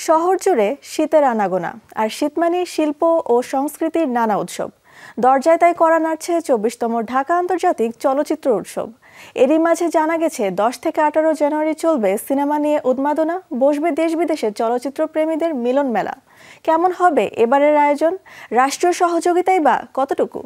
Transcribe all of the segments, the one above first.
শহর জুড়ে শীতের আনাগোনা, আর শীত মানে শিল্প ও সংস্কৃতির নানা উৎসব। দরজায় তাই কড়া নাড়ছে ২৪তম ঢাকা আন্তর্জাতিক চলচ্চিত্র উৎসব। এরই মাঝে জানা গেছে ১০ থেকে ১৮ জানুয়ারি চলবে সিনেমা নিয়ে উন্মাদনা, বসবে দেশ বিদেশের চলচ্চিত্র প্রেমীদের মিলন মেলা। কেমন হবে এবারের আয়োজন, রাষ্ট্রীয় সহযোগিতাই বা কতটুকু?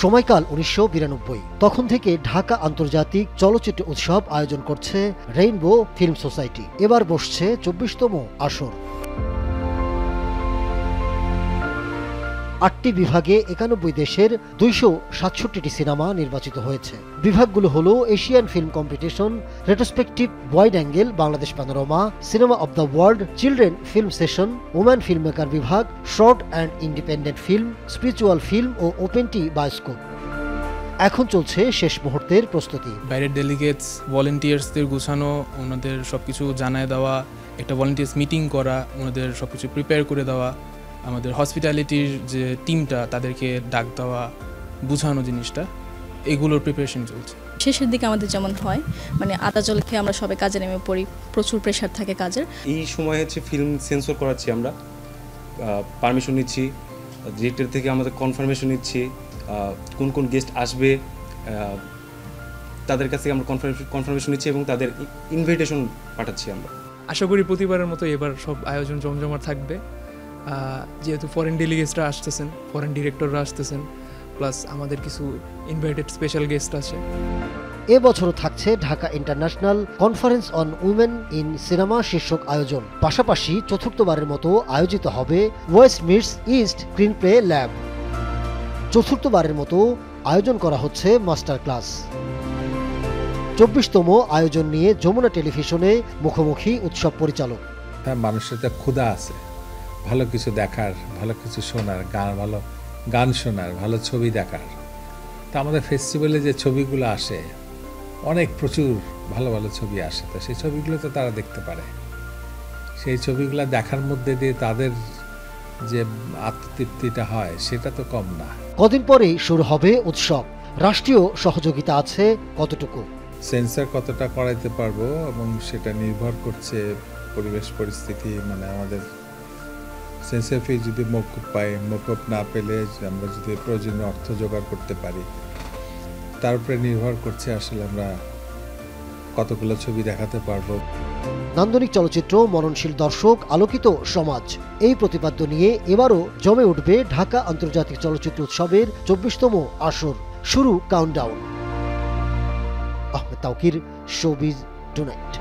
সময়কাল ১৯৯২। তখন থেকে ঢাকা আন্তর্জাতিক চলচ্চিত্র উৎসব আয়োজন করছে রেইনবো ফিল্ম সোসাইটি। এবার বসছে ২৪তম আসর। ৮টি বিভাগে ৯১ দেশের ২৬৭টি সিনেমা নির্বাচিত হয়েছে। বিভাগগুলো হলো Asian film competition, retrospective, wide angle, Bangladesh panorama, cinema of the world, children film session, woman film maker বিভাগ, short and independent film, spiritual film ও ওপেনটি বায়োস্কোপ। এখন চলছে শেষ মুহূর্তের প্রস্তুতি। বাইরের ডেলিগেটস, ভলেন্টিয়ার্সদের গুছানো, ওনাদের সবকিছু জানায় দেওয়া, একটা ভলেন্টিয়ার্স মিটিং করা, ওনাদের সবকিছু প্রিপেয়ার করে দেওয়া, আমাদের হসপিটালিটির যে টিমটা তাদেরকে ডাক দেওয়া, বুঝানো জিনিসটা, এগুলোর প্রিপারেশন চলছে। শেষের দিকে আমাদের যেমন হয়, মানে আদা জল খেয়ে আমরা সবাই কাজে নেমে পড়ি, প্রচুর প্রেশার থাকে কাজের। এই সময় হচ্ছে ফিল্ম সেন্সর করাচ্ছি, আমরা পারমিশন নিচ্ছি, ডিরেক্টর থেকে আমাদের কনফার্মেশন নিচ্ছি, কোন কোন গেস্ট আসবে তাদের কাছ থেকে আমরা কনফার্মেশন নিচ্ছি এবং তাদের ইনভিটেশন পাঠাচ্ছি আমরা। আশা করি প্রতিবারের মতো এবার সব আয়োজন জমজমাট থাকবে, যেহেতু ফরেন ডেলিগেটসরা আসতেছেন, ফরেন ডিরেক্টররা আসতেছেন, প্লাস আমাদের কিছু ইনভাইটেড স্পেশাল গেস্ট আছে। এবছরও থাকছে Dhaka international conference on women in cinema শীর্ষক আয়োজন। পাশাপাশি চতুর্থবারের মতো আয়োজিত হবে west meets east screenplay lab. চতুর্থবারের মতো আয়োজন করা হচ্ছে মাস্টার ক্লাস। ২৪তম আয়োজন নিয়ে যমুনা টেলিভিশনে মুখোমুখি উৎসব পরিচালক। মানুষের তো ক্ষুধা আছে ভালো কিছু দেখার, ভালো কিছু শোনার, ভালো গান শোনার, ভালো ছবি দেখার। তা আমাদের ফেস্টিভ্যালে যে ছবিগুলো আসে, অনেক প্রচুর ভালো ভালো ছবি আসে, তো সেই ছবিগুলো তো তারা দেখতে পারে। সেই ছবিগুলো দেখার মধ্যে দিয়ে তাদের যে আত্মতৃপ্তিটা হয় সেটা তো কম না। কদিন পরেই শুরু হবে উৎসব। রাষ্ট্রীয় সহযোগিতা আছে কতটুকু? সেন্সর কতটা করাইতে পারবো এবং সেটা নির্ভর করছে পরিবেশ পরিস্থিতি, মানে আমাদের সেন্সর ফি যদি মকুব পাই, মকুব না পেলে আমরা যদি প্রয়োজনীয় অর্থ জোগাড় করতে পারি, তার উপরে নির্ভর করছে আসলে আমরা কতগুলো ছবি দেখাতে পারবো। নান্দনিক চলচ্চিত্র, মননশীল দর্শক, আলোকিত সমাজ, এই প্রতিপাদ্য নিয়ে এবারও জমে উঠবে ঢাকা আন্তর্জাতিক চলচ্চিত্র উৎসবের ২৪তম আসর। শুরু countdown. Ahmed Tauquir, showbiz tonight.